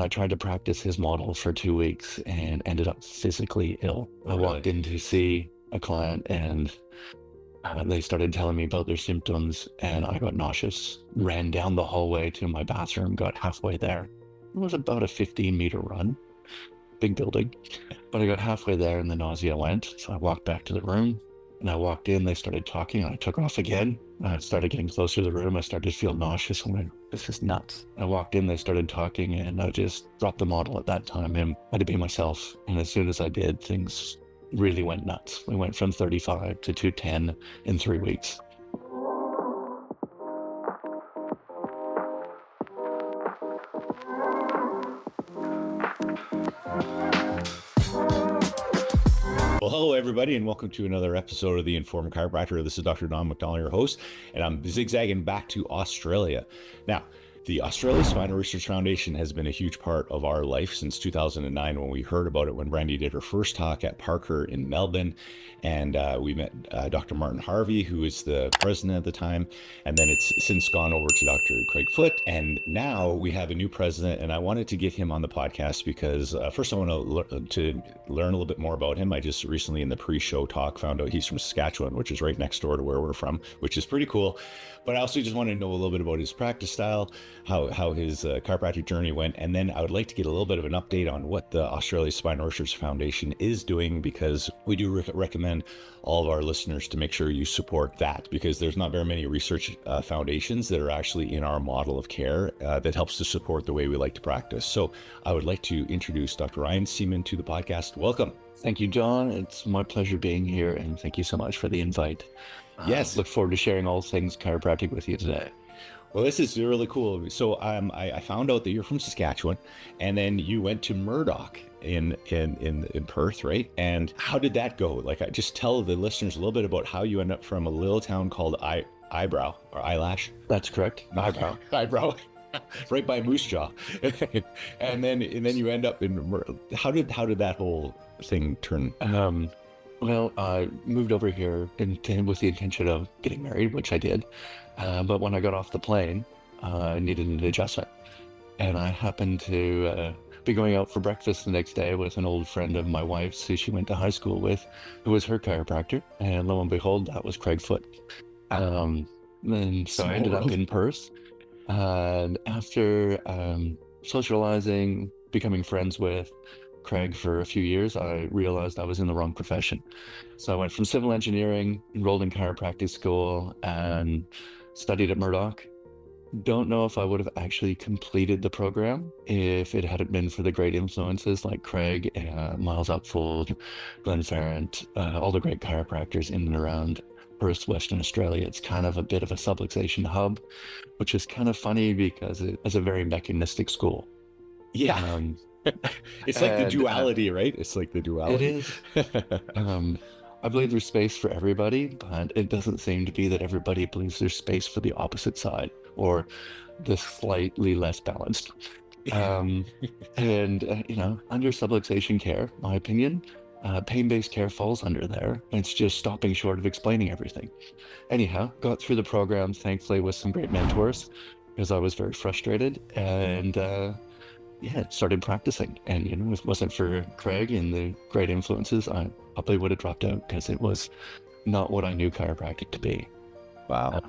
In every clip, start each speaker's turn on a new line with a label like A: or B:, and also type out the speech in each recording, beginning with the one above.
A: I tried to practice his model for 2 weeks and ended up physically ill. I walked in to see a client and they started telling me about their symptoms, and I got nauseous, ran down the hallway to my bathroom, got halfway there. It was about a 15-meter run, big building, but I got halfway there and the nausea went. So I walked back to the room and I walked in, they started talking, and I took off again. I started getting closer to the room. I started to feel nauseous. I went, this is nuts. I walked in, they started talking, and I just dropped the model at that time and had to be myself. And as soon as I did, things really went nuts. We went from 35 to 210 in 3 weeks.
B: Well, hello, everybody, and welcome to another episode of The Informed Chiropractor. This is Dr. Don McDonald, your host, and I'm zigzagging back to Australia. Now, the Australian Spinal Research Foundation has been a huge part of our life since 2009 when we heard about it when Brandy did her first talk at Parker in Melbourne. And we met Dr. Martin Harvey, who was the president at the time. And then it's since gone over to Dr. Craig Foote. And now we have a new president. And I wanted to get him on the podcast because first I want to learn a little bit more about him. I just recently in the pre-show talk found out he's from Saskatchewan, which is right next door to where we're from, which is pretty cool. But I also just want to know a little bit about his practice style, how his chiropractic journey went. And then I would like to get a little bit of an update on what the Australian Spinal Research Foundation is doing, because we do recommend all of our listeners to make sure you support that, because there's not very many research foundations that are actually in our model of care that helps to support the way we like to practice. So I would like to introduce Dr. Ryan Seaman to the podcast. Welcome.
A: Thank you, John. It's my pleasure being here, and thank you so much for the invite.
B: Yes.
A: Look forward to sharing all things chiropractic with you today.
B: Well, this is really cool. So I found out that you're from Saskatchewan, and then you went to Murdoch in Perth, right? And how did that go? Like, I just tell the listeners a little bit about how you end up from a little town called Eyebrow or Eyelash.
A: That's correct. Eyebrow.
B: Eyebrow. Right by Moose Jaw. and then you end up in how did that whole thing turn?
A: Well, I moved over here with the intention of getting married, which I did. But when I got off the plane, I needed an adjustment. And I happened to be going out for breakfast the next day with an old friend of my wife's who she went to high school with, who was her chiropractor. And lo and behold, that was Craig Foote. And so I ended up in Perth. And after socializing, becoming friends with Craig for a few years, I realized I was in the wrong profession. So I went from civil engineering, enrolled in chiropractic school, and studied at Murdoch. Don't know if I would have actually completed the program if it hadn't been for the great influences like Craig, Miles Upfold, Glenn Ferrant, all the great chiropractors in and around Perth, Western Australia. It's kind of a bit of a subluxation hub, which is kind of funny because it's a very mechanistic school.
B: Yeah. It's like the duality, right? It's like the duality.
A: It is. I believe there's space for everybody, but it doesn't seem to be that everybody believes there's space for the opposite side or the slightly less balanced. Under subluxation care, my opinion, pain-based care falls under there. It's just stopping short of explaining everything. Anyhow, got through the program, thankfully, with some great mentors because I was very frustrated, and started practicing. And if it wasn't for Craig and the great influences, I probably would have dropped out because it was not what I knew chiropractic to be.
B: Wow.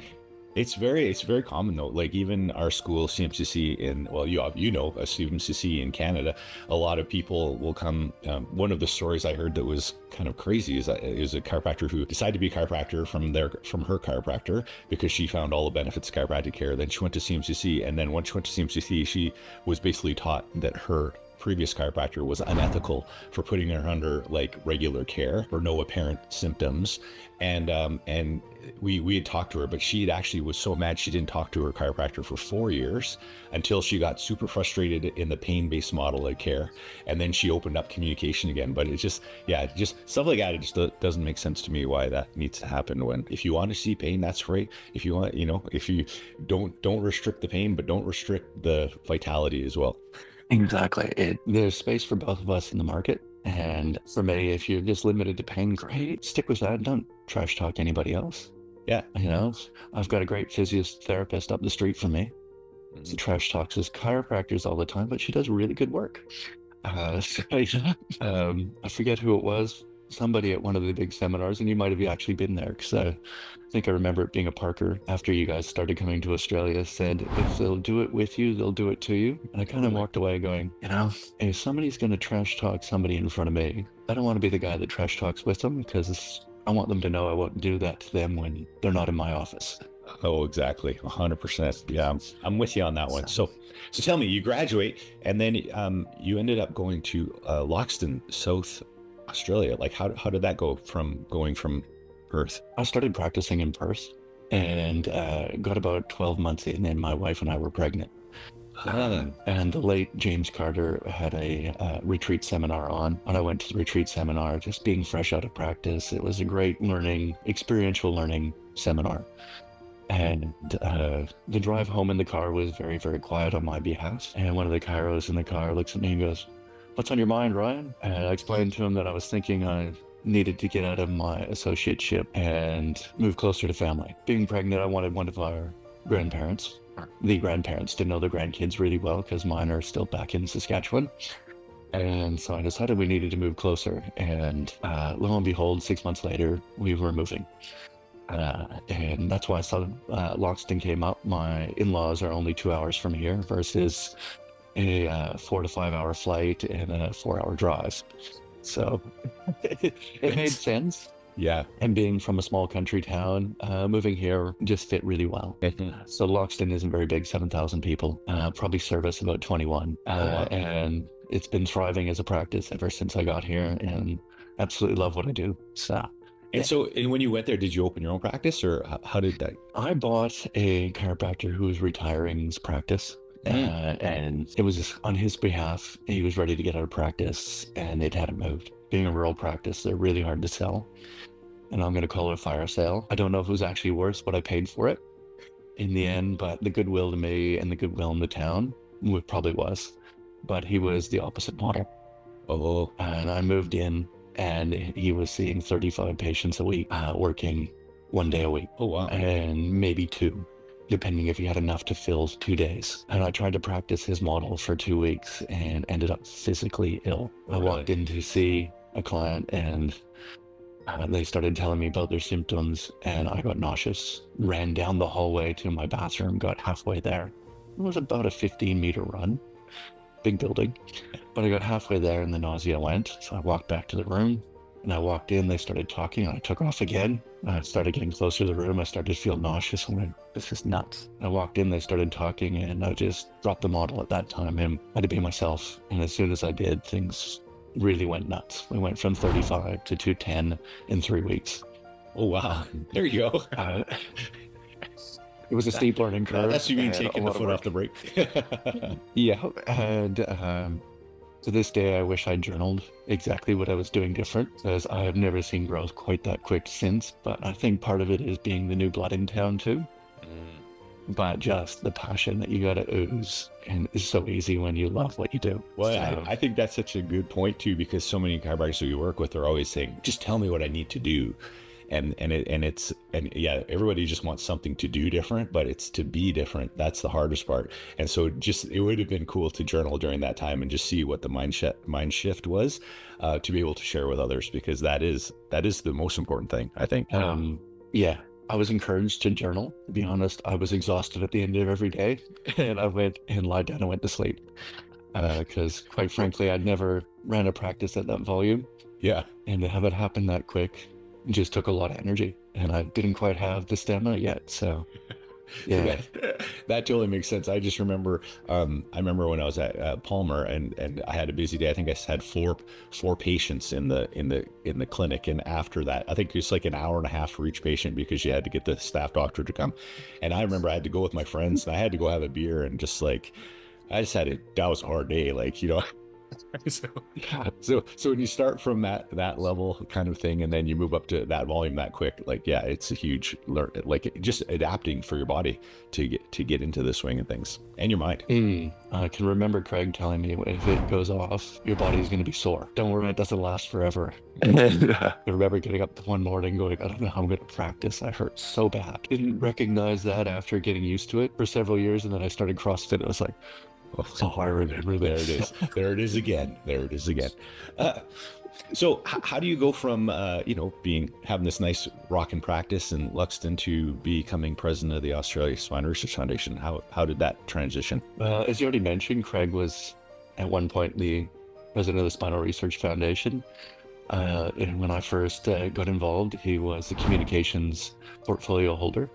B: It's very common though. Like even our school, CMCC CMCC in Canada, a lot of people will come. One of the stories I heard that was kind of crazy is a chiropractor who decided to be a chiropractor from her chiropractor because she found all the benefits of chiropractic care. Then she went to CMCC, and then once she went to CMCC, she was basically taught that her previous chiropractor was unethical for putting her under like regular care for no apparent symptoms. And we had talked to her, but she had actually was so mad she didn't talk to her chiropractor for 4 years until she got super frustrated in the pain-based model of care. And then she opened up communication again. But it's just stuff like that. It just doesn't make sense to me why that needs to happen. When if you want to see pain, that's great. If you want, if you don't restrict the pain, but don't restrict the vitality as well.
A: Exactly. There's space for both of us in the market. And for me, if you're just limited to pain, great, stick with that. Don't trash talk anybody else.
B: Yeah.
A: I've got a great physiotherapist up the street from me. She trash talks as chiropractors all the time, but she does really good work. Yeah. I forget who it was. Somebody at one of the big seminars, and you might have actually been there, because I think I remember it being a Parker after you guys started coming to Australia, said, if they'll do it with you, they'll do it to you. And I kind of walked away going, if somebody's going to trash talk somebody in front of me, I don't want to be the guy that trash talks with them, because I want them to know I won't do that to them when they're not in my office.
B: Oh, exactly. 100%. Yeah, I'm with you on that one. So tell me, you graduate and then you ended up going to Loxton, South Australia. Like how did that go from going from Perth?
A: I started practicing in Perth and got about 12 months in, and my wife and I were pregnant. And the late James Carter had a retreat seminar on, and I went to the retreat seminar, just being fresh out of practice. It was a great experiential learning seminar. And the drive home in the car was very, very quiet on my behalf. And one of the chiros in the car looks at me and goes, "What's on your mind, Ryan?" And I explained to him that I was thinking I needed to get out of my associateship and move closer to family. Being pregnant, I wanted one of our grandparents, the grandparents, to know the grandkids really well, because mine are still back in Saskatchewan. And so I decided we needed to move closer. And lo and behold, 6 months later, we were moving. And that's why I saw Loxton came up. My in-laws are only 2 hours from here versus a 4 to 5 hour flight and a 4-hour drive. So it made sense.
B: Yeah.
A: And being from a small country town, moving here just fit really well. So Loxton isn't very big, 7,000 people, probably service about 21. And it's been thriving as a practice ever since I got here, and absolutely love what I do. So.
B: And when you went there, did you open your own practice, or how did that?
A: I bought a chiropractor who was retiring his practice, and it was just on his behalf. He was ready to get out of practice, and it hadn't moved. Being a rural practice, they're really hard to sell, and I'm going to call it a fire sale. I don't know if it was actually worth what I paid for it in the end, but the goodwill to me and the goodwill in the town probably was. But he was the opposite model.
B: Oh.
A: And I moved in, and he was seeing 35 patients a week, working 1 day a week.
B: Oh, wow.
A: And maybe 2, depending if he had enough to fill 2 days. And I tried to practice his model for 2 weeks and ended up physically ill. I walked in to see a client, and they started telling me about their symptoms, and I got nauseous, ran down the hallway to my bathroom, got halfway there. It was about a 15-meter run, big building. But I got halfway there and the nausea went. So I walked back to the room, and I walked in, they started talking, and I took off again. I started getting closer to the room. I started to feel nauseous. I went, this is nuts. I walked in, they started talking, and I just dropped the model at that time and had to be myself. And as soon as I did, things really went nuts. We went from 35 to 210 in 3 weeks.
B: Oh, wow. There you go.
A: It was a steep learning curve.
B: That's you mean taking the foot off the brake.
A: Yeah. And to this day, I wish I'd journaled exactly what I was doing different, because I have never seen growth quite that quick since. But I think part of it is being the new blood in town too. But just the passion that you got to ooze, and it's so easy when you love what you do.
B: Well,
A: So,
B: I think that's such a good point too, because so many chiropractors who you work with are always saying, just tell me what I need to do. And yeah, everybody just wants something to do different, but it's to be different. That's the hardest part. And so it would have been cool to journal during that time and just see what the mind shift was, to be able to share with others, because that is the most important thing, I think.
A: yeah, I was encouraged to journal. To be honest, I was exhausted at the end of every day, and I went and lied down and went to sleep. Because quite frankly, I'd never ran a practice at that volume,
B: Yeah.
A: and to have it happen that quick just took a lot of energy, and I didn't quite have the stamina yet. So yeah.
B: That totally makes sense. I just remember, I remember when I was at Palmer, and I had a busy day. I think I had four patients in the clinic, and after that, I think it's like an hour and a half for each patient, because you had to get the staff doctor to come. And I remember I had to go with my friends, and I had to go have a beer, and just like, that was a hard day. Like, So, so when you start from that level kind of thing, and then you move up to that volume that quick, like, yeah, it's a huge learn, like just adapting for your body to get into the swing of things and your mind.
A: I can remember Craig telling me if it goes off, your body's going to be sore. Don't worry, it doesn't last forever. I remember getting up one morning going, I don't know how I'm going to practice. I hurt so bad. Didn't recognize that after getting used to it for several years. And then I started CrossFit. It was like, oh, I remember
B: There it is. There it is again. There it is again. So how do you go from, having this nice rockin' practice in Loxton to becoming president of the Australian Spinal Research Foundation? How did that transition?
A: As you already mentioned, Craig was at one point the president of the Spinal Research Foundation. And when I first got involved, he was the communications portfolio holder.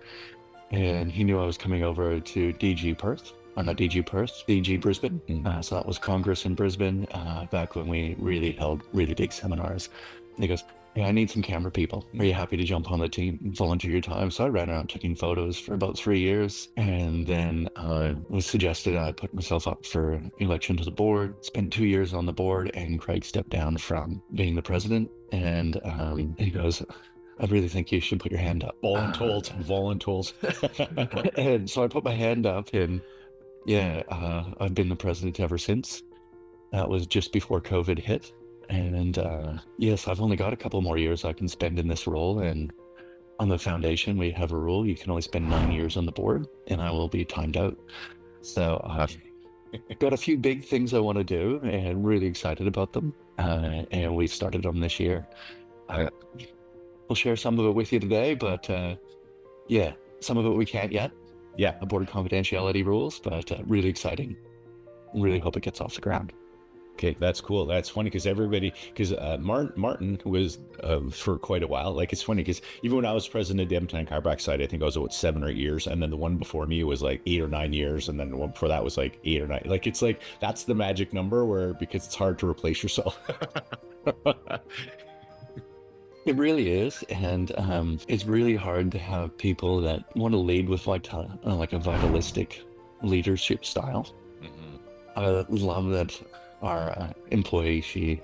A: And he knew I was coming over to DG Perth. Or not DG Perth, DG Brisbane. So that was Congress in Brisbane, back when we really held really big seminars. And he goes, hey, I need some camera people. Are you happy to jump on the team and volunteer your time? So I ran around taking photos for about 3 years. And then was suggested I put myself up for election to the board. Spent 2 years on the board, and Craig stepped down from being the president. And he goes, I really think you should put your hand up.
B: Voluntold.
A: And so I put my hand up, and yeah, I've been the president ever since. That was just before COVID hit. And yes, I've only got a couple more years I can spend in this role. And on the foundation, we have a rule. You can only spend 9 years on the board, and I will be timed out. So I've got a few big things I want to do, and really excited about them. And we started them this year. We'll share some of it with you today, but yeah, some of it we can't yet.
B: Yeah,
A: board confidentiality rules, but really exciting. Really hope it gets off the ground.
B: Okay, that's cool. That's funny because Martin was for quite a while. Like, it's funny because even when I was president of the Edmonton Chiropractic side, I think I was about 7 or 8 years, and then the one before me was like 8 or 9 years, and then the one before that was like 8 or 9. Like, it's like that's the magic number because it's hard to replace yourself.
A: It really is, and it's really hard to have people that want to lead with like a vitalistic leadership style. I love that our employee, she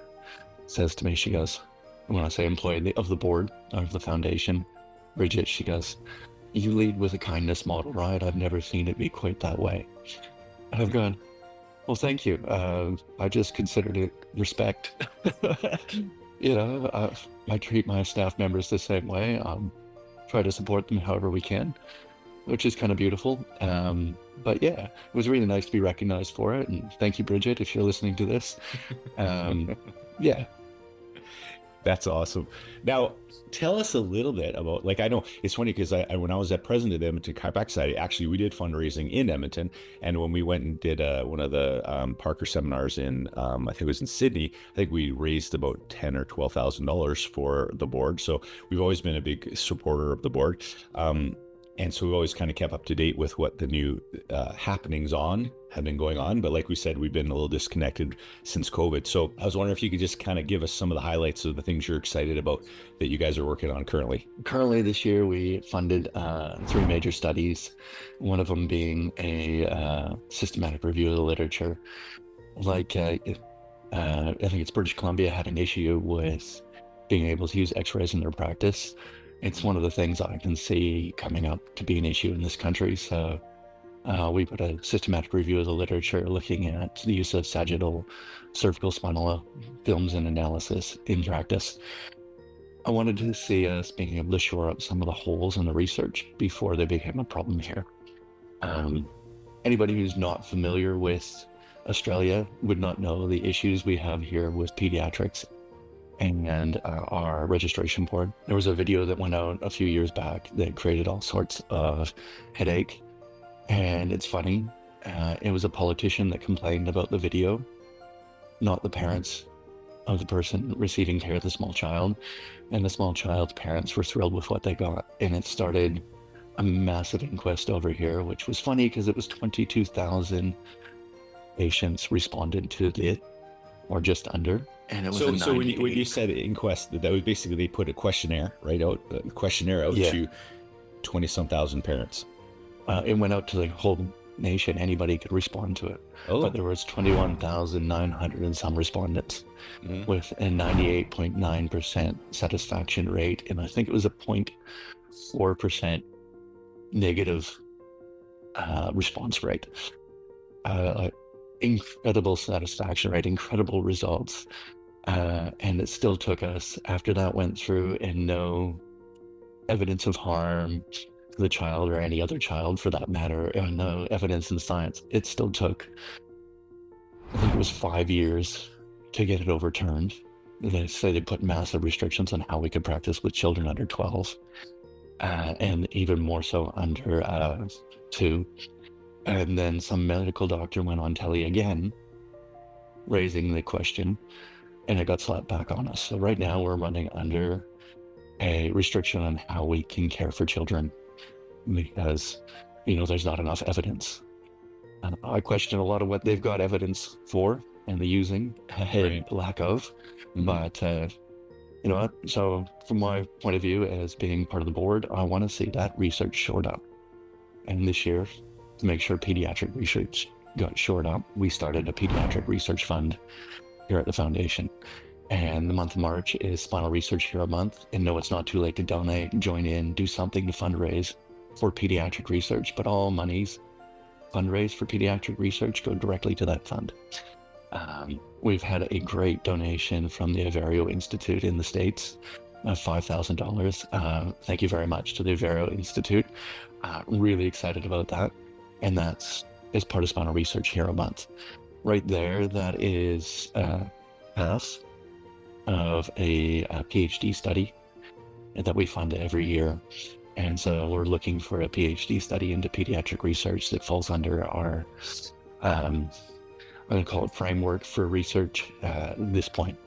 A: says to me, she goes, when I say employee of the board of the foundation, Bridget, she goes, you lead with a kindness model, right? I've never seen it be quite that way. And I've gone, well, thank you. I just considered it respect. I treat my staff members the same way. Try to support them however we can, which is kind of beautiful. But yeah, it was really nice to be recognized for it. And thank you, Bridget, if you're listening to this. Yeah.
B: That's awesome. Now, tell us a little bit about, like, I know it's funny because when I was at president of the Edmonton Chiropractic Society, actually we did fundraising in Edmonton, and when we went and did one of the Parker seminars in, I think it was in Sydney, I think we raised about $10,000 or $12,000 for the board. So we've always been a big supporter of the board. And so we've always kind of kept up to date with what the new happenings have been going on. But like we said, we've been a little disconnected since COVID. So I was wondering if you could just kind of give us some of the highlights of the things you're excited about that you guys are working on currently.
A: Currently this year, we funded 3 major studies, one of them being a systematic review of the literature. Like, I think it's British Columbia had an issue with being able to use x-rays in their practice. It's one of the things I can see coming up to be an issue in this country. So we put a systematic review of the literature looking at the use of sagittal cervical spinal films and analysis in practice. I wanted to see us being able to shore up some of the holes in the research before they became a problem here. Anybody who's not familiar with Australia would not know the issues we have here with pediatrics and our registration board. There was a video that went out a few years back that created all sorts of headache. And it's funny, it was a politician that complained about the video, not the parents of the person receiving care of the small child. And the small child's parents were thrilled with what they got. And it started a massive inquest over here, which was funny because it was 22,000 patients responded to it, or just under. And it was
B: so when you said inquest, that was basically they put a questionnaire out
A: Yeah.
B: to 20-some thousand parents.
A: It went out to the whole nation, anybody could respond to it.
B: Oh.
A: But there was 21,900 and some respondents with a 98.9% satisfaction rate. And I think it was a 0.4% negative response rate. Incredible satisfaction rate, incredible results. And it still took us, after that went through, and no evidence of harm to the child or any other child for that matter, and no evidence in science. It still took, I think it was 5 years to get it overturned. They say they put massive restrictions on how we could practice with children under 12, and even more so under 2. And then some medical doctor went on telly again, raising the question, and it got slapped back on us. So right now we're running under a restriction on how we can care for children because, there's not enough evidence. I question a lot of what they've got evidence for and the using, lack of. But, you know what? So from my point of view as being part of the board, I want to see that research shored up. And this year, to make sure pediatric research got shored up, we started a pediatric research fund here at the foundation. And the month of March is Spinal Research Hero Month. And no, it's not too late to donate, join in, do something to fundraise for pediatric research, but all monies fundraised for pediatric research go directly to that fund. We've had a great donation from the Averio Institute in the States of $5,000. Thank you very much to the Averio Institute. Really excited about that. And that's as part of Spinal Research Hero Month. Right there, that is half of a PhD study that we fund every year. And so we're looking for a PhD study into pediatric research that falls under our, I'm going to call it framework for research at this point,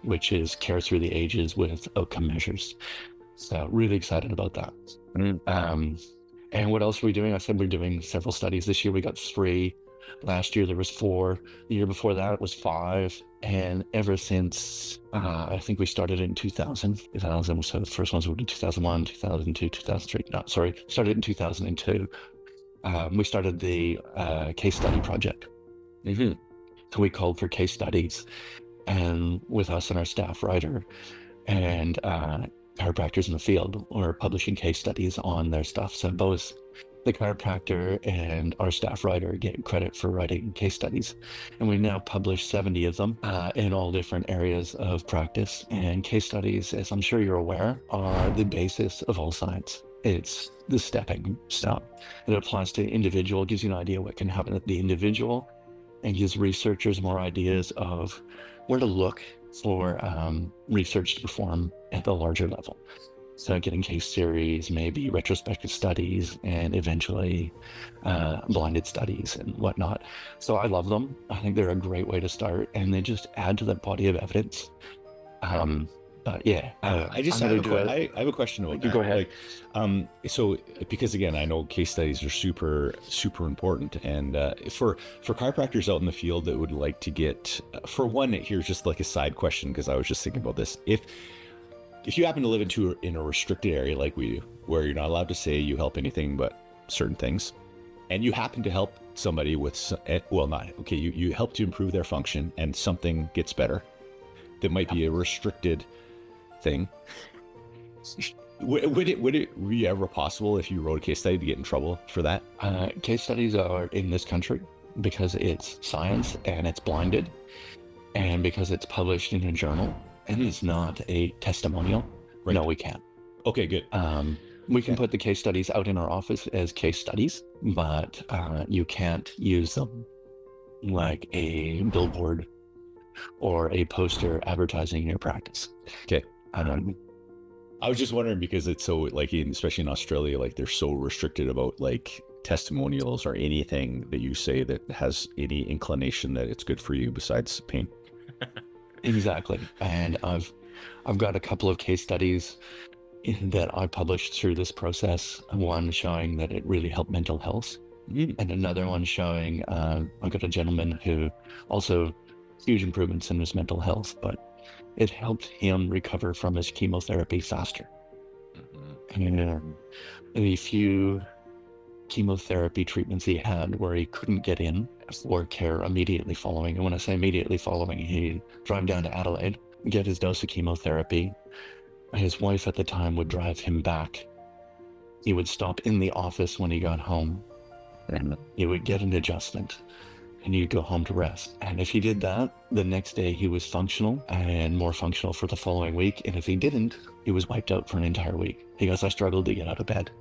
A: which is care through the ages with outcome measures. So really excited about that. And what else are we doing? I said we're doing several studies. This year we got 3. Last year there was 4. The year before that it was 5. And ever since, I think we started in 2000. So the first ones were in 2001, 2002, 2003. No, sorry, started in 2002. We started the case study project. So we called for case studies, and with us and our staff writer and chiropractors in the field were publishing case studies on their stuff. So both the chiropractor and our staff writer get credit for writing case studies. And we now publish 70 of them in all different areas of practice. And case studies, as I'm sure you're aware, are the basis of all science. It's the stepping stone. It applies to the individual, gives you an idea what can happen at the individual, and gives researchers more ideas of where to look for research to perform at the larger level. So getting case series, maybe retrospective studies, and eventually blinded studies and whatnot. So I love them. I think they're a great way to start, and they just add to that body of evidence. But yeah,
B: I have a question about that.
A: Go ahead.
B: So because again, I know case studies are super, super important. And for chiropractors out in the field that would like to get, for one, here's just like a side question, because I was just thinking about this. If you happen to live in a restricted area like we do, where you're not allowed to say you help anything but certain things, and you happen to help somebody with, you help to improve their function and something gets better, that might be a restricted thing. Would it be ever possible if you wrote a case study to get in trouble for that?
A: Case studies are in this country because it's science and it's blinded, and because it's published in a journal and it's not a testimonial. Right. No, we can't.
B: Okay, good.
A: We can put the case studies out in our office as case studies, but you can't use them like a billboard or a poster advertising your practice.
B: Okay. I was just wondering because it's so, like, especially in Australia, like, they're so restricted about like testimonials or anything that you say that has any inclination that it's good for you besides pain.
A: Exactly. And I've got a couple of case studies that I published through this process. One showing that it really helped mental health, and another one showing I've got a gentleman who also huge improvements in his mental health, but it helped him recover from his chemotherapy faster. And the few chemotherapy treatments he had where he couldn't get in for care immediately following. And when I say immediately following, he'd drive down to Adelaide, get his dose of chemotherapy. His wife at the time would drive him back. He would stop in the office when he got home, and he would get an adjustment, and he'd go home to rest. And if he did that, the next day he was functional and more functional for the following week. And if he didn't, he was wiped out for an entire week. He goes, I struggled to get out of bed.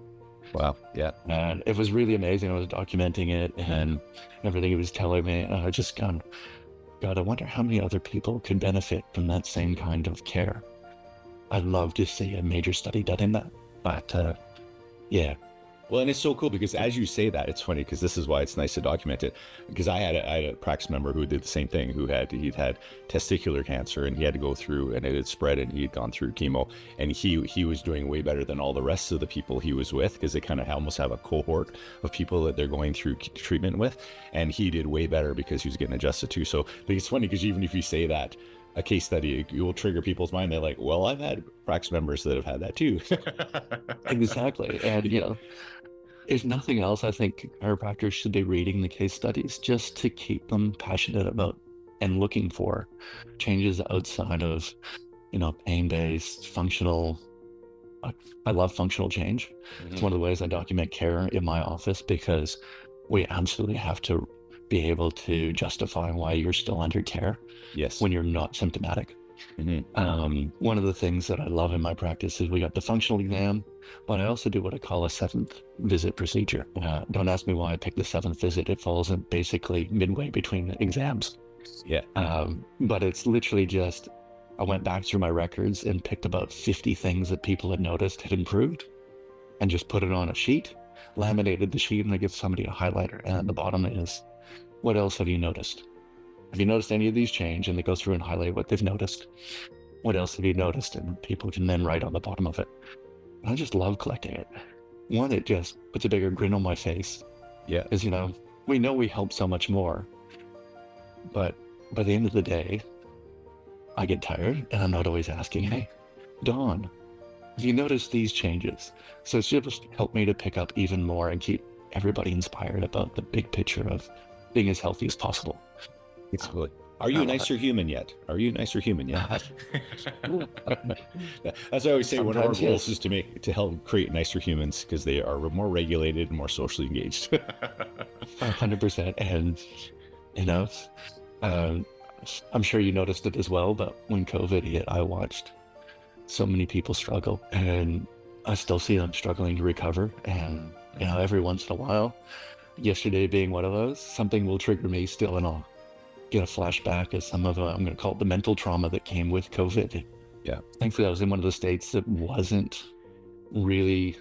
B: Wow. Yeah.
A: And it was really amazing. I was documenting it and everything he was telling me. And I just gone, God, I wonder how many other people could benefit from that same kind of care. I'd love to see a major study done in that. But yeah.
B: Well, and it's so cool because as you say that, it's funny because this is why it's nice to document it. Because I had a practice member who did the same thing, he'd had testicular cancer and he had to go through, and it had spread, and he'd gone through chemo, and he was doing way better than all the rest of the people he was with, because they kind of almost have a cohort of people that they're going through treatment with, and he did way better because he was getting adjusted too. So I think it's funny because even if you say that, a case study, you will trigger people's mind. They're like, well, I've had practice members that have had that too.
A: Exactly. And, if nothing else, I think chiropractors should be reading the case studies just to keep them passionate about and looking for changes outside of, pain-based, functional. I love functional change. Mm-hmm. It's one of the ways I document care in my office, because we absolutely have to be able to justify why you're still under care.
B: Yes.
A: When you're not symptomatic. Mm-hmm. One of the things that I love in my practice is we got the functional exam, but I also do what I call a 7th visit procedure. Don't ask me why I picked the 7th visit. It falls in basically midway between the exams.
B: Yeah.
A: But it's literally just, I went back through my records and picked about 50 things that people had noticed had improved, and just put it on a sheet, laminated the sheet, and I give somebody a highlighter. And at the bottom is, what else have you noticed? Have you noticed any of these change? And they go through and highlight what they've noticed. What else have you noticed? And people can then write on the bottom of it. And I just love collecting it. One, it just puts a bigger grin on my face.
B: Yeah.
A: Because, we know we help so much more. But by the end of the day, I get tired, and I'm not always asking, hey, Dawn, have you noticed these changes? So it's just helped me to pick up even more and keep everybody inspired about the big picture of being as healthy as possible.
B: Exactly. Are you a nicer human yet? Are you a nicer human yet? That's what I always say. One of our goals is to help create nicer humans, because they are more regulated and more socially engaged.
A: 100%. And, I'm sure you noticed it as well, but when COVID hit, I watched so many people struggle, and I still see them struggling to recover. And, every once in a while, yesterday being one of those, something will trigger me still, and I'll get a flashback of some of, I'm going to call it the mental trauma that came with COVID.
B: Yeah.
A: Thankfully, I was in one of the states that wasn't really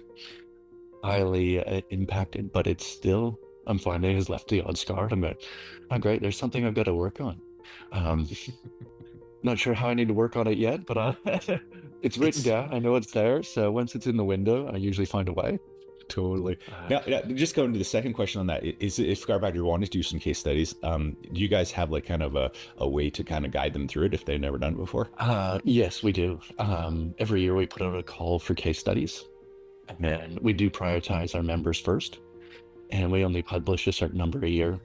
A: highly impacted, but it's still, I'm finding, has left the odd scar. I'm going, oh, great, there's something I've got to work on. Not sure how I need to work on it yet, but it's written down. I know it's there. So once it's in the window, I usually find a way.
B: Totally. Now, just going to the second question on that is, if chiropractor wanted to do some case studies, do you guys have like kind of a way to kind of guide them through it if they've never done it before?
A: Yes, we do. Every year we put out a call for case studies, and we do prioritize our members first, and we only publish a certain number a year.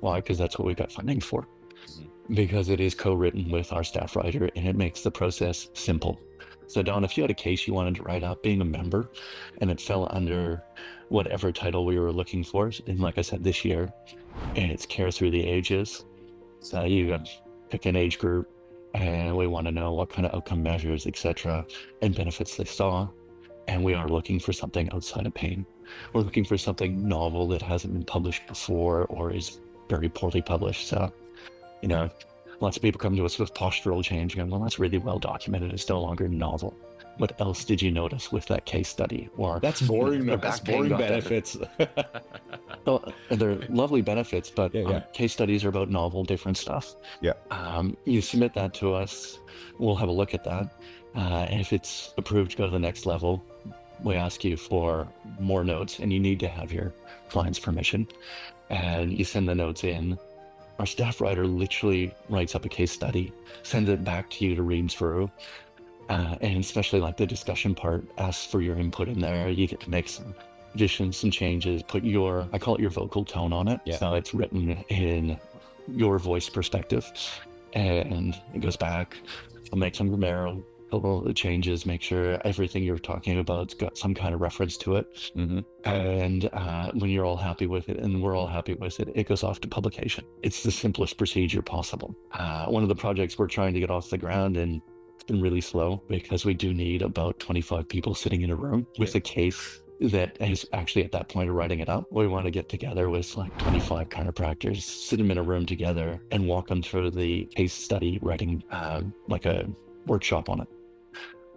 A: Why? Because that's what we got funding for. Mm-hmm. Because it is co-written with our staff writer, and it makes the process simple. So Don, if you had a case you wanted to write up being a member, and it fell under whatever title we were looking for, and like I said, this year, and it's care through the ages, so you pick an age group, and we want to know what kind of outcome measures, etc., and benefits they saw, and we are looking for something outside of pain. We're looking for something novel that hasn't been published before or is very poorly published. So, lots of people come to us with postural change and go, well, that's really well documented. It's no longer novel. What else did you notice with that case study? Or
B: that's boring. That's boring benefits.
A: Well, they're lovely benefits, but case studies are about novel, different stuff.
B: Yeah.
A: You submit that to us. We'll have a look at that. And if it's approved to go to the next level, we ask you for more notes, and you need to have your client's permission. And you send the notes in. Our staff writer literally writes up a case study, sends it back to you to read through, and especially like the discussion part, asks for your input in there. You get to make some, additions, some changes, put your, I call it your vocal tone on it.
B: Yeah.
A: So it's written in your voice perspective, and it goes back. I'll make some grammar, couple of changes, make sure everything you're talking about's got some kind of reference to it.
B: Mm-hmm.
A: And when you're all happy with it and we're all happy with it, it goes off to publication. It's the simplest procedure possible. One of the projects we're trying to get off the ground, and it's been really slow because we do need about 25 people sitting in a room with a case that is actually at that point of writing it up. We want to get together with like 25 chiropractors, sit them in a room together and walk them through the case study writing, like a workshop on it.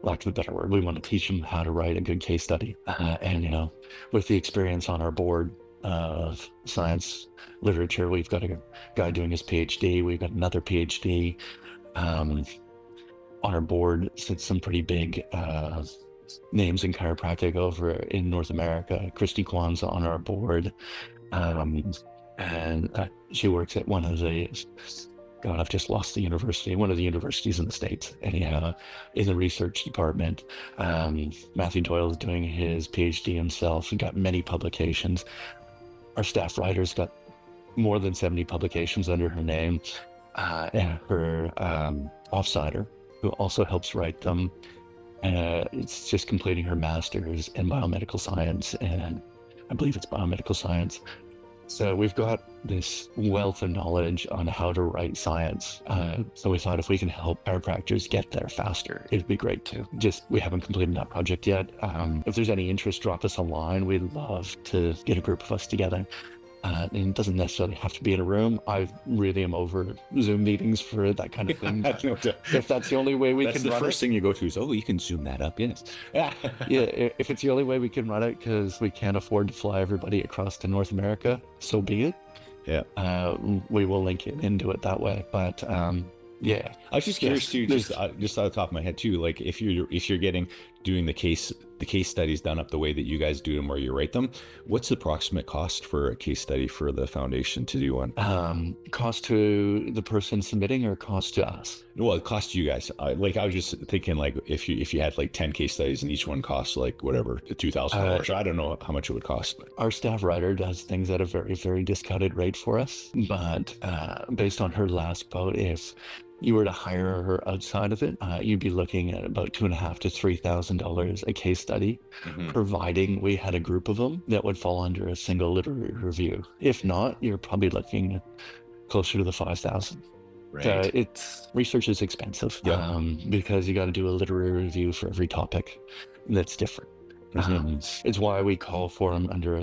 A: Lack of a better word. We want to teach them how to write a good case study. And, you know, with the experience on our board of science literature, we've got a guy doing his PhD. We've got another PhD. On our board sits some pretty big names in chiropractic over in North America. Christy Kwan's on our board. And she works at one of the, God, I've just lost the university, one of the universities in the States, anyhow, in the research department. Matthew Doyle is doing his PhD himself and got many publications. Our staff writer's got more than 70 publications under her name. And her offsider, who also helps write them, it's just completing her master's in biomedical science, and I believe it's biomedical science. So we've got this wealth of knowledge on how to write science. So we thought if we can help chiropractors get there faster, it'd be great too. Just, we haven't completed that project yet. If there's any interest, drop us a line. We'd love to get a group of us together. And it doesn't necessarily have to be in a room. I really am over Zoom meetings for that kind of thing. If that's the only way we can run it.
B: That's the first thing you go to is, oh, you can Zoom that up, yes.
A: Yeah, if it's the only way we can run it because we can't afford to fly everybody across to North America, so be it.
B: Yeah.
A: We will link it into it that way. But yeah.
B: I was just curious too, just out of the top of my head too, like if you're doing the case studies done up the way that you guys do them, where you write them, what's the approximate cost for a case study for the foundation to do one?
A: Cost to the person submitting or cost to us?
B: Well, it costs you guys. I was just thinking, like, if you had like 10 case studies and each one costs like whatever, $2,000. I don't know how much it would cost. But
A: our staff writer does things at a very, very discounted rate for us. But based on her last quote, if you were to hire her outside of it, you'd be looking at about $2,500 to $3,000 a case study, providing we had a group of them that would fall under a single literary review. If not, you're probably looking closer to the $5,000.
B: Right.
A: Research is expensive, because you got to do a literary review for every topic that's different. It's why we call for them under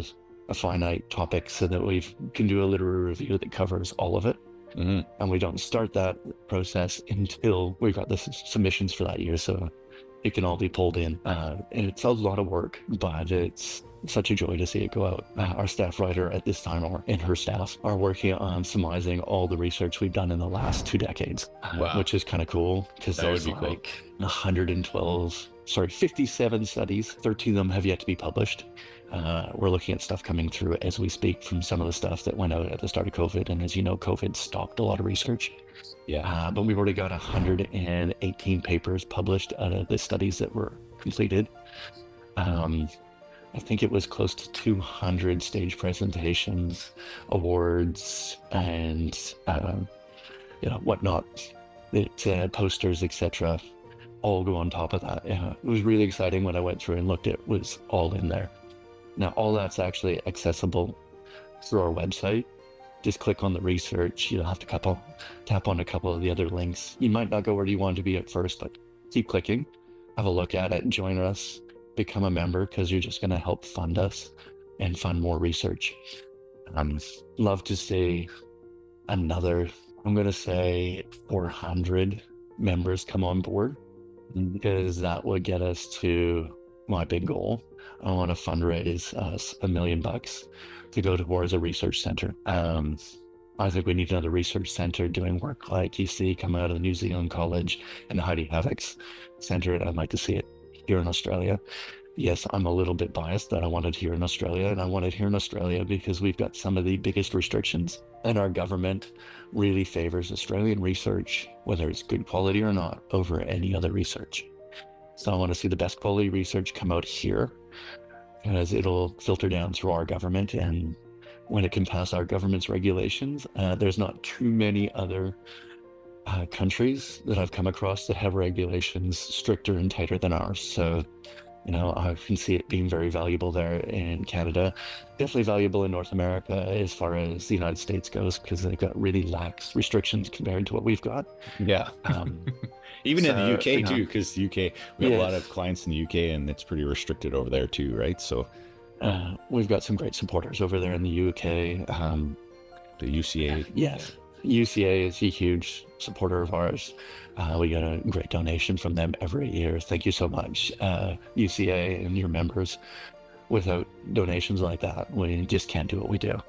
A: a finite topic so that we can do a literary review that covers all of it. And we don't start that process until we've got the submissions for that year, so it can all be pulled in. And it's a lot of work, but it's such a joy to see it go out. Our staff writer at this time, and her staff, are working on summarizing all the research we've done in the last 2 decades, which is kind of cool, because there's like 57 studies. 13 of them have yet to be published. We're looking at stuff coming through as we speak from some of the stuff that went out at the start of COVID. And as you know, COVID stopped a lot of research. Yeah. But we've already got 118 papers published out of the studies that were completed. I think it was close to 200 stage presentations, awards, and whatnot. Posters, etc. all go on top of that. Yeah, it was really exciting when I went through and looked. It was all in there. Now, all that's actually accessible through our website. Just click on the research. You'll have to tap on a couple of the other links. You might not go where you want to be at first, but keep clicking, have a look at it, join us, become a member, because you're just going to help fund us and fund more research. Love to see another, I'm going to say 400 members come on board, because that would get us to my big goal. I want to fundraise us $1 million to go towards a research center. I think we need another research center doing work like you see coming out of the New Zealand College and the Heidi Havoc's Center, and I'd like to see it here in Australia. Yes, I'm a little bit biased that I want it here in Australia, and I want it here in Australia because we've got some of the biggest restrictions, and our government really favors Australian research, whether it's good quality or not, over any other research. So I want to see the best quality research come out here. because it'll filter down through our government, and when it can pass our government's regulations, there's not too many other countries that I've come across that have regulations stricter and tighter than ours. So, I can see it being very valuable there in Canada, definitely valuable in North America as far as the United States goes, because they've got really lax restrictions compared to what we've got.
B: Yeah. Even in the UK too, because the UK, we have a lot of clients in the UK, and it's pretty restricted over there too, right? So
A: we've got some great supporters over there in the UK.
B: The UCA.
A: Yes. UCA is a huge supporter of ours. We get a great donation from them every year. Thank you so much, UCA and your members. Without donations like that, we just can't do what we do.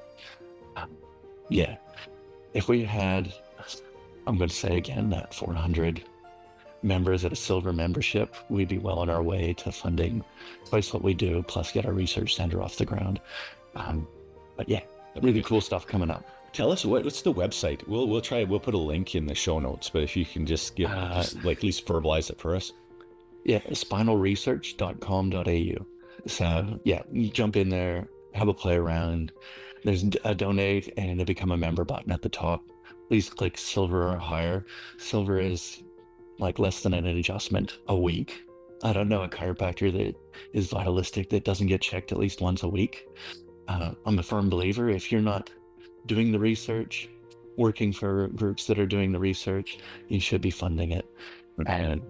A: If we had, I'm going to say again, that 400 members at a silver membership, we'd be well on our way to funding twice what we do, plus get our research center off the ground. But yeah, really cool stuff coming up.
B: Tell us what's the website. We'll put a link in the show notes, but if you can just give at least verbalize it for us.
A: Yeah, spinalresearch.com.au. So yeah, you jump in there, have a play around. There's a donate and a become a member button at the top. Please click silver or higher. Silver is like less than an adjustment a week. I don't know a chiropractor that is vitalistic that doesn't get checked at least once a week. I'm a firm believer, if you're not doing the research, working for groups that are doing the research, you should be funding it. And,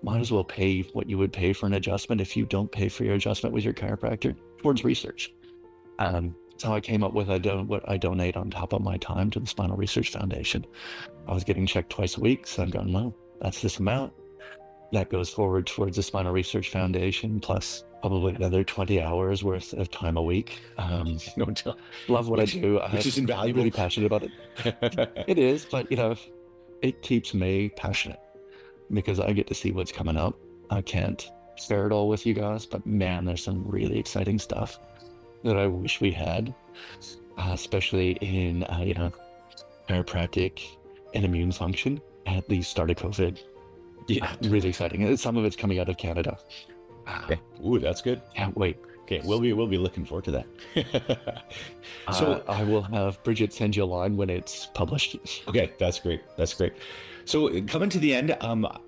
A: might as well pay what you would pay for an adjustment if you don't pay for your adjustment with your chiropractor towards research. So I came up with what I donate on top of my time to the Spinal Research Foundation. I was getting checked twice a week, so I'm going, well, that's this amount. That goes forward towards the Spinal Research Foundation, plus probably another 20 hours worth of time a week. Love what I do.
B: Which is invaluable.
A: I'm really passionate about it. It is, but it keeps me passionate because I get to see what's coming up. I can't share it all with you guys, but man, there's some really exciting stuff that I wish we had, especially in chiropractic and immune function at the start of COVID. Yeah, really exciting. Some of it's coming out of Canada.
B: Okay. Ooh, that's good.
A: Can't wait.
B: Okay, we'll be looking forward to that.
A: So I will have Bridget send you a line when it's published.
B: Okay, that's great. So coming to the end, we got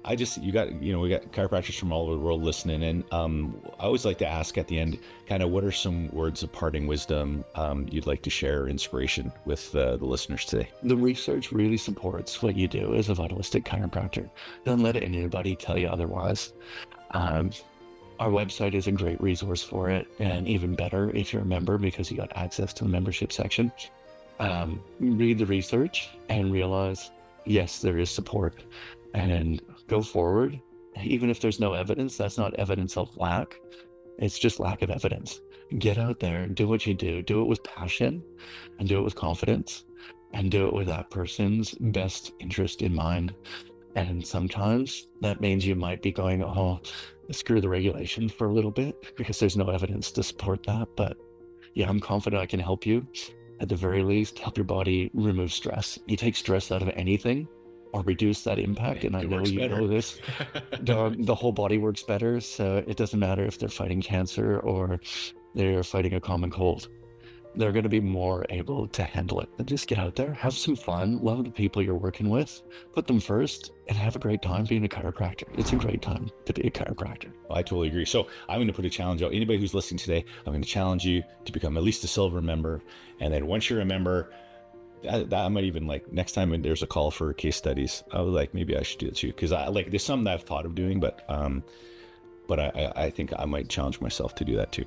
B: chiropractors from all over the world listening in. I always like to ask at the end, kind of what are some words of parting wisdom you'd like to share, inspiration with the listeners today? The research really supports what you do as a vitalistic chiropractor. Don't let anybody tell you otherwise. Our website is a great resource for it, and even better if you're a member because you got access to the membership section. Read the research and realize, yes, there is support, and go forward. Even if there's no evidence, that's not evidence of lack. It's just lack of evidence. Get out there, do what you do it with passion, and do it with confidence, and do it with that person's best interest in mind. And sometimes that means you might be going, screw the regulation for a little bit because there's no evidence to support that. But yeah, I'm confident I can help you. At the very least, help your body remove stress. You take stress out of anything or reduce that impact. And I know you know this, the whole body works better. So it doesn't matter if they're fighting cancer or they're fighting a common cold. They're going to be more able to handle it. And just get out there, have some fun, love the people you're working with, put them first, and have a great time being a chiropractor. It's a great time to be a chiropractor. I totally agree. So I'm going to put a challenge out. Anybody who's listening today, I'm going to challenge you to become at least a silver member. And then once you're a member, that I might even next time there's a call for case studies, I was maybe I should do it too. Because there's some that I've thought of doing, but I think I might challenge myself to do that too.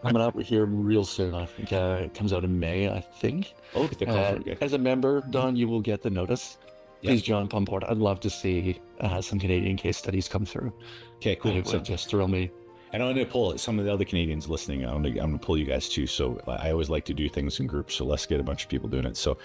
B: Coming up here real soon. I think it comes out in May, I think. Oh, get the call for it. As a member, Don, you will get the notice. Please jump on board. I'd love to see some Canadian case studies come through. Okay, cool. It would just thrill me. And I'm going to pull some of the other Canadians listening. I'm going to pull you guys too. So I always like to do things in groups. So let's get a bunch of people doing it. So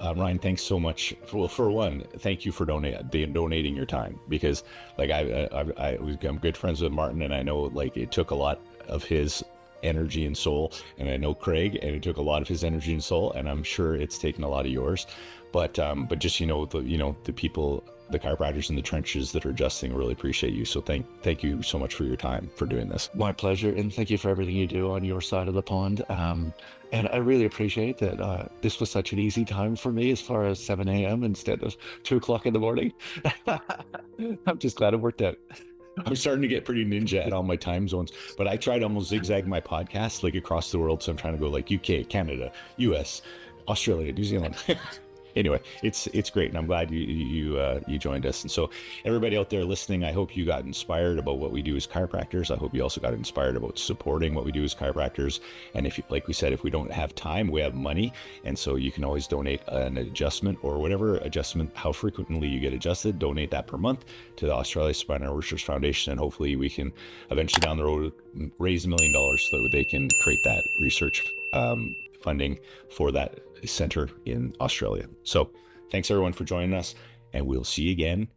B: Ryan, thanks so much. For one, thank you for donating your time, because I'm good friends with Martin, and I know it took a lot of his energy and soul, and I know Craig, and it took a lot of his energy and soul, and I'm sure it's taken a lot of yours. But just the people the chiropractors in the trenches that are adjusting. I really appreciate you. So thank you so much for your time for doing this.
A: My pleasure, and thank you for everything you do on your side of the pond. And I really appreciate that this was such an easy time for me as far as 7 a.m. instead of 2 o'clock in the morning. I'm just glad it worked out.
B: I'm starting to get pretty ninja at all my time zones, but I tried almost zigzag my podcast like across the world. So I'm trying to go like UK, Canada, US, Australia, New Zealand. Anyway, it's great, and I'm glad you joined us. And so everybody out there listening, I hope you got inspired about what we do as chiropractors. I hope you also got inspired about supporting what we do as chiropractors. And if, like we said, if we don't have time, we have money, and so you can always donate an adjustment or whatever adjustment, how frequently you get adjusted, donate that per month to the Australian Spinal Research Foundation, and hopefully we can eventually down the road raise $1 million so that they can create that research funding for that center in Australia. So thanks everyone for joining us, and we'll see you again